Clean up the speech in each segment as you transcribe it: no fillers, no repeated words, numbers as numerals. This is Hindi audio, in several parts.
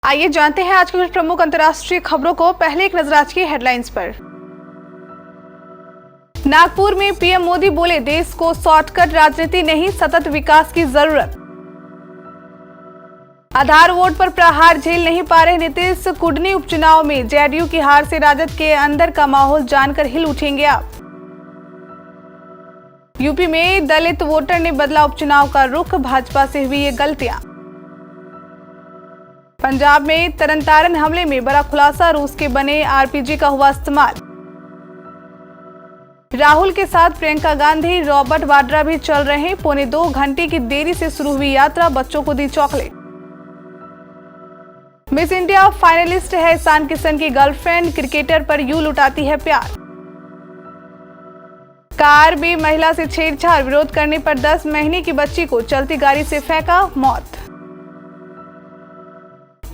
आइए जानते हैं आज की कुछ प्रमुख अंतर्राष्ट्रीय खबरों को। पहले एक नजर आज की हेडलाइंस पर। नागपुर में पीएम मोदी बोले, देश को शॉर्टकट राजनीति नहीं, सतत विकास की जरूरत। आधार वोट पर प्रहार झेल नहीं पा रहे नीतीश, कुडनी उपचुनाव में जेडीयू की हार से राजद के अंदर का माहौल जानकर हिल उठेंगे आप। यूपी में दलित वोटर ने बदला उपचुनाव का रुख, भाजपा से हुई ये गलतियां। पंजाब में तरनतारन हमले में बड़ा खुलासा, रूस के बने आरपीजी का हुआ इस्तेमाल। राहुल के साथ प्रियंका गांधी, रॉबर्ट वाड्रा भी चल रहे हैं। 1.25 घंटे की देरी से शुरू हुई यात्रा, बच्चों को दी चॉकलेट। मिस इंडिया फाइनलिस्ट है ईशान किशन की गर्लफ्रेंड, क्रिकेटर पर यूं लुटाती है प्यार। कार में महिला से छेड़छाड़, विरोध करने पर 10 महीने की बच्ची को चलती गाड़ी से फेंका, मौत।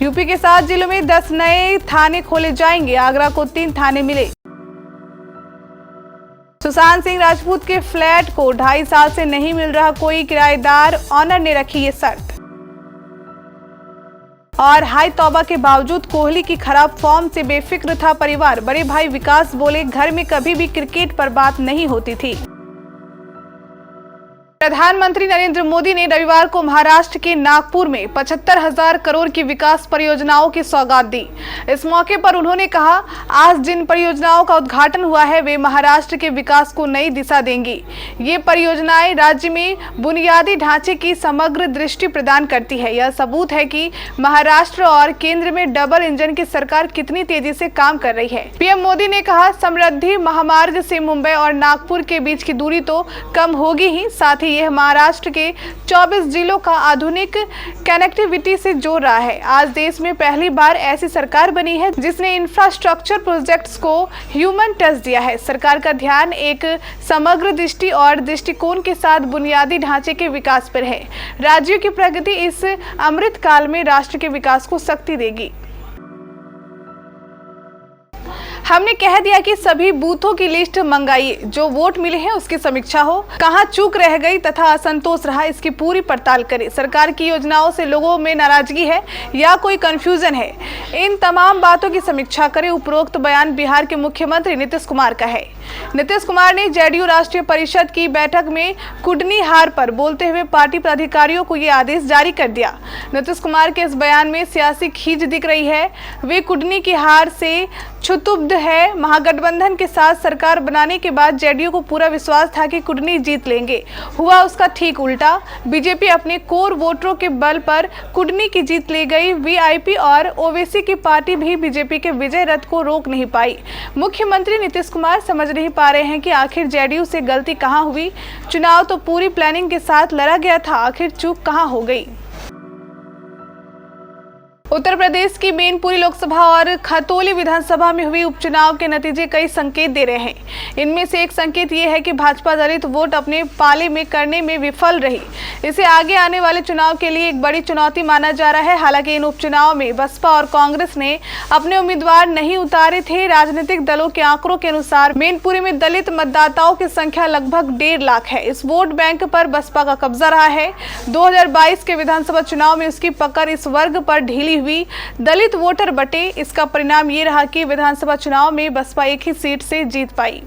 यूपी के 7 जिलों में 10 नए थाने खोले जाएंगे, आगरा को 3 थाने मिले। सुशांत सिंह राजपूत के फ्लैट को 2.5 साल से नहीं मिल रहा कोई किराएदार, ऑनर ने रखी ये शर्त। और हाई तौबा के बावजूद कोहली की खराब फॉर्म से बेफिक्र था परिवार, बड़े भाई विकास बोले, घर में कभी भी क्रिकेट पर बात नहीं होती थी। प्रधानमंत्री नरेंद्र मोदी ने रविवार को महाराष्ट्र के नागपुर में 75,000 करोड़ की विकास परियोजनाओं की सौगात दी। इस मौके पर उन्होंने कहा, आज जिन परियोजनाओं का उद्घाटन हुआ है वे महाराष्ट्र के विकास को नई दिशा देंगी। ये परियोजनाएं राज्य में बुनियादी ढांचे की समग्र दृष्टि प्रदान करती है। यह सबूत है कि महाराष्ट्र और केंद्र में डबल इंजन की सरकार कितनी तेजी से काम कर रही है। पीएम मोदी ने कहा, समृद्धि महामार्ग से मुंबई और नागपुर के बीच की दूरी तो कम होगी ही, साथ ही यह महाराष्ट्र के 24 जिलों का आधुनिक कनेक्टिविटी से जोड़ रहा है। आज देश में पहली बार ऐसी सरकार बनी है जिसने इंफ्रास्ट्रक्चर प्रोजेक्ट्स को ह्यूमन टच दिया है। सरकार का ध्यान एक समग्र दृष्टि और दृष्टिकोण के साथ बुनियादी ढांचे के विकास पर है। राज्यों की प्रगति इस अमृत काल में राष्ट्र के विकास को शक्ति देगी। हमने कह दिया कि सभी बूथों की लिस्ट मंगाइए, जो वोट मिले हैं उसकी समीक्षा हो, कहां चूक रह गई तथा असंतोष रहा इसकी पूरी पड़ताल करें। सरकार की योजनाओं से लोगों में नाराजगी है या कोई कंफ्यूजन है, इन तमाम बातों की समीक्षा करें। उपरोक्त बयान बिहार के मुख्यमंत्री नीतीश कुमार का है। नीतीश कुमार ने जेडीयू राष्ट्रीय परिषद की बैठक में कुडनी हार पर बोलते हुए पार्टी पदाधिकारियों को ये आदेश जारी कर दिया। नीतीश कुमार के इस बयान में सियासी खींच दिख रही है। वे कुडनी की हार से क्षुब्ध है। महागठबंधन के साथ सरकार बनाने के बाद जेडीयू को पूरा विश्वास था कि कुडनी जीत लेंगे, हुआ उसका ठीक उल्टा। बीजेपी अपने कोर वोटरों के बल पर कुडनी की जीत ले गई। वीआईपी और ओवैसी की पार्टी भी बीजेपी के विजय रथ को रोक नहीं पाई। मुख्यमंत्री नीतीश कुमार समझ नहीं पा रहे हैं कि आखिर जेडीयू से गलती कहां हुई। चुनाव तो पूरी प्लानिंग के साथ लड़ा गया था, आखिर चूक कहां हो गई। उत्तर प्रदेश की मैनपुरी लोकसभा और खतौली विधानसभा में हुई उपचुनाव के नतीजे कई संकेत दे रहे हैं। इनमें से एक संकेत ये है कि भाजपा दलित वोट अपने पाले में करने में विफल रही। इसे आगे आने वाले चुनाव के लिए एक बड़ी चुनौती माना जा रहा है। हालांकि इन उपचुनाव में बसपा और कांग्रेस ने अपने उम्मीदवार नहीं उतारे थे। राजनीतिक दलों के आंकड़ों के अनुसार मैनपुरी में दलित मतदाताओं की संख्या लगभग 1.5 लाख है। इस वोट बैंक पर बसपा का कब्जा रहा है। 2022 के विधानसभा चुनाव में उसकी पकड़ इस वर्ग पर ढीली हुई। दलित वोटर बटे। इसका परिणाम ये रहा कि विधानसभा चुनाव में बसपा एक ही सीट से जीत पाई।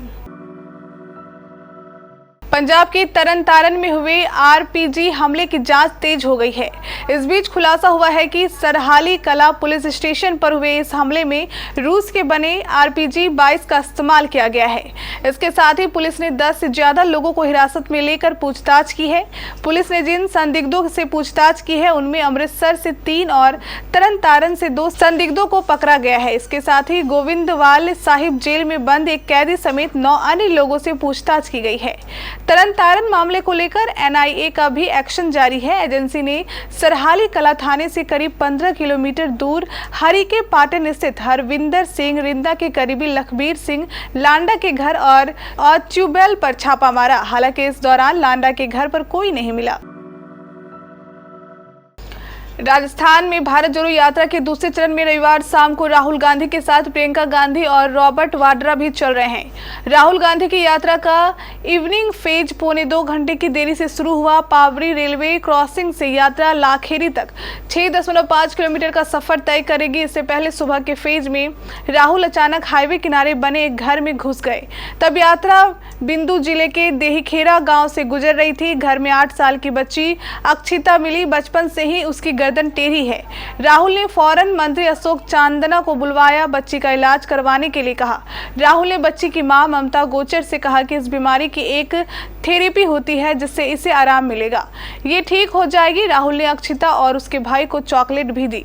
पंजाब के तरनतारन में हुए आरपीजी हमले की जांच तेज हो गई है। इस बीच खुलासा हुआ है कि सरहाली कला पुलिस स्टेशन पर हुए इस हमले में रूस के बने आरपीजी 22 का इस्तेमाल किया गया है। इसके साथ ही पुलिस ने 10 से ज्यादा लोगों को हिरासत में लेकर पूछताछ की है। पुलिस ने जिन संदिग्धों से पूछताछ की है उनमें अमृतसर से 3 और तरनतारन से 2 संदिग्धों को पकड़ा गया है। इसके साथ ही गोविंदवाल साहिब जेल में बंद एक कैदी समेत 9 अन्य लोगों से पूछताछ की गई है। तरनतारन मामले को लेकर एनआईए का भी एक्शन जारी है। एजेंसी ने सरहाली कला थाने से करीब 15 किलोमीटर दूर हरिके पाटन स्थित हरविंदर सिंह रिंदा के करीबी लखबीर सिंह लांडा के घर और ट्यूबवेल पर छापा मारा। हालांकि इस दौरान लांडा के घर पर कोई नहीं मिला। राजस्थान में भारत जोड़ो यात्रा के दूसरे चरण में रविवार शाम को राहुल गांधी के साथ प्रियंका गांधी और रॉबर्ट वाड्रा भी चल रहे हैं। राहुल गांधी की यात्रा का इवनिंग फेज 1.25 घंटे की देरी से शुरू हुआ। पावरी रेलवे क्रॉसिंग से यात्रा लाखेरी तक 6.5 किलोमीटर का सफर तय करेगी। इससे पहले सुबह के फेज में राहुल अचानक हाईवे किनारे बने एक घर में घुस गए। तब यात्रा बिंदु जिले के देहीखेरा गांव से गुजर रही थी। घर में 8 साल की बच्ची अक्षिता मिली। बचपन से ही उसकी गर्दन टेढ़ी है। राहुल ने फौरन मंत्री अशोक चांदना को बुलवाया, बच्ची का इलाज करवाने के लिए कहा। राहुल ने बच्ची की मां ममता गोचर से कहा कि इस बीमारी की एक थेरेपी होती है जिससे इसे आराम मिलेगा, ये ठीक हो जाएगी। राहुल ने अक्षिता और उसके भाई को चॉकलेट भी दी।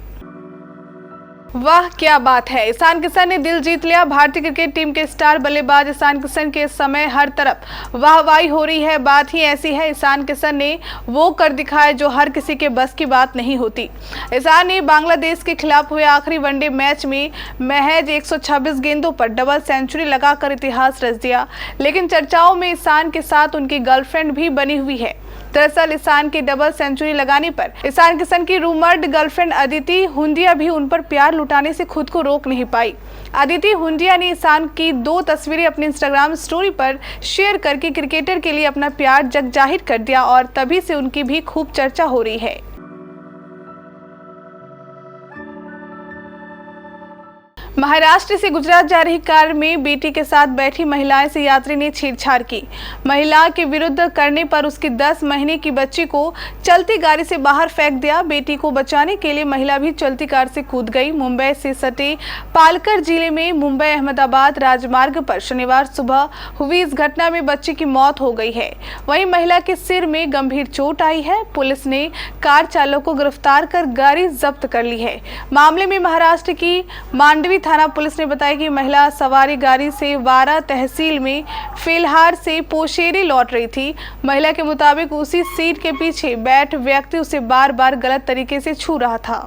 वाह क्या बात है, ईशान किशन ने दिल जीत लिया। भारतीय क्रिकेट टीम के स्टार बल्लेबाज ईशान किशन के समय हर तरफ वाहवाही हो रही है। बात ही ऐसी है, ईशान किशन ने वो कर दिखाया जो हर किसी के बस की बात नहीं होती। ईशान ने बांग्लादेश के खिलाफ हुए आखिरी वनडे मैच में महज 126 गेंदों पर डबल सेंचुरी लगाकर इतिहास रच दिया। लेकिन चर्चाओं में ईशान के साथ उनकी गर्लफ्रेंड भी बनी हुई है। दरअसल ईशान की डबल सेंचुरी लगाने पर ईशान किशन की रूमर्ड गर्लफ्रेंड अदिति हुंडिया भी उन पर प्यार लुटाने से खुद को रोक नहीं पाई। अदिति हुंडिया ने ईशान की 2 तस्वीरें अपनी इंस्टाग्राम स्टोरी पर शेयर करके क्रिकेटर के लिए अपना प्यार जग जाहिर कर दिया और तभी से उनकी भी खूब चर्चा हो रही है। महाराष्ट्र से गुजरात जा रही कार में बेटी के साथ बैठी महिलाएं से यात्री ने छेड़छाड़ की। महिला के विरुद्ध करने पर उसकी 10 महीने की बच्ची को चलती गाड़ी से बाहर फेंक दिया। बेटी को बचाने के लिए महिला भी चलती कार से कूद गई। मुंबई से सटे पालकर जिले में मुंबई अहमदाबाद राजमार्ग पर शनिवार सुबह हुई इस घटना में बच्ची की मौत हो गई है। वहीं महिला के सिर में गंभीर चोट आई है। पुलिस ने कार चालक को गिरफ्तार कर गाड़ी जब्त कर ली है। मामले में महाराष्ट्र की मांडवी थाना पुलिस ने बताया कि महिला सवारी गाड़ी से वारा तहसील में फेलहार से पोशेरी लौट रही थी। महिला के मुताबिक उसी सीट के पीछे बैठ व्यक्ति उसे बार बार गलत तरीके से छू रहा था।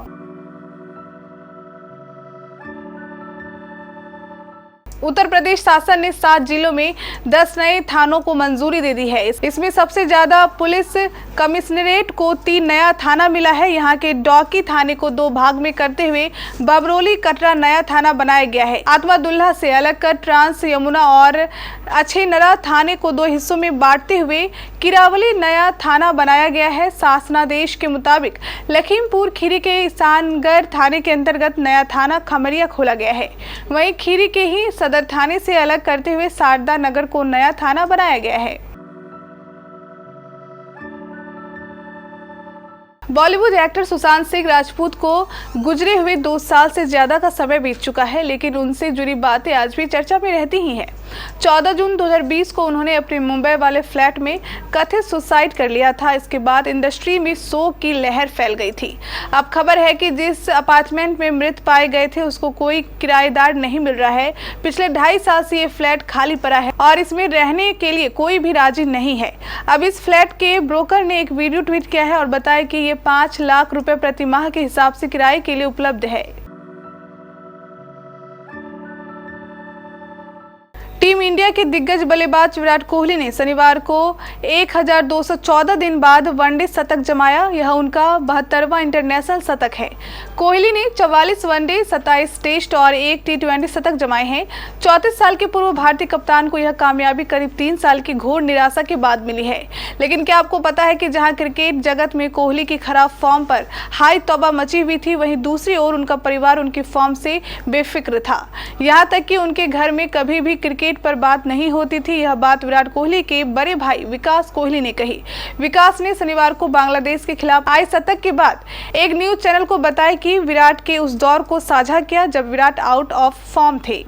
उत्तर प्रदेश शासन ने 7 जिलों में 10 नए थानों को मंजूरी दे दी है। इसमें सबसे ज्यादा पुलिस कमिश्नरेट को 3 नया थाना मिला है। यहाँ के डॉकी थाने को 2 भाग में करते हुए बबरोली कटरा नया थाना बनाया गया है। आत्मादुल्ला से अलग कर ट्रांस यमुना और अछेनरा थाने को 2 हिस्सों में बांटते हुए किरावली नया थाना बनाया गया है। शासनादेश के मुताबिक लखीमपुर खीरी के ईशानगढ़ थाने के अंतर्गत नया थाना खमरिया खोला गया है। वहीं खीरी के ही सदर थाने से अलग करते हुए शारदा नगर को नया थाना बनाया गया है। बॉलीवुड एक्टर सुशांत सिंह राजपूत को गुजरे हुए 2 साल से ज्यादा का समय बीत चुका है, लेकिन उनसे जुड़ी बातें आज भी चर्चा में रहती ही हैं। 14 जून 2020 को उन्होंने अपने मुंबई वाले फ्लैट में कथित सुसाइड कर लिया था। इसके बाद इंडस्ट्री में शोक की लहर फैल गई थी। अब खबर है कि जिस अपार्टमेंट में मृत पाए गए थे उसको कोई किराएदार नहीं मिल रहा है। पिछले 2.5 साल से ये फ्लैट खाली पड़ा है और इसमें रहने के लिए कोई भी राजी नहीं है। अब इस फ्लैट के ब्रोकर ने एक वीडियो ट्वीट किया है और बताया कि ये 5 लाख रुपए प्रति माह के हिसाब से किराए के लिए उपलब्ध है। टीम इंडिया के दिग्गज बल्लेबाज विराट कोहली ने शनिवार को 1214 दिन बाद वनडे शतक जमाया। यह उनका 72वां इंटरनेशनल शतक है। कोहली ने 44 वनडे, 27 टेस्ट और 1 T20 शतक जमाए हैं। 34 साल के पूर्व भारतीय कप्तान को यह कामयाबी करीब 3 साल की घोर निराशा के बाद मिली है। लेकिन क्या आपको पता है कि जहां क्रिकेट जगत में कोहली की खराब फॉर्म पर हाई तौबा मची हुई थी, वहीं दूसरी ओर उनका परिवार उनकी फॉर्म से बेफिक्र था। यहां तक कि उनके घर में कभी भी क्रिकेट पर बात नहीं होती थी। यह बात विराट कोहली के बड़े भाई विकास कोहली ने कही। विकास ने शनिवार को बांग्लादेश के खिलाफ आए शतक के बाद एक न्यूज चैनल को बताया कि विराट के उस दौर को साझा किया जब विराट आउट ऑफ फॉर्म थे।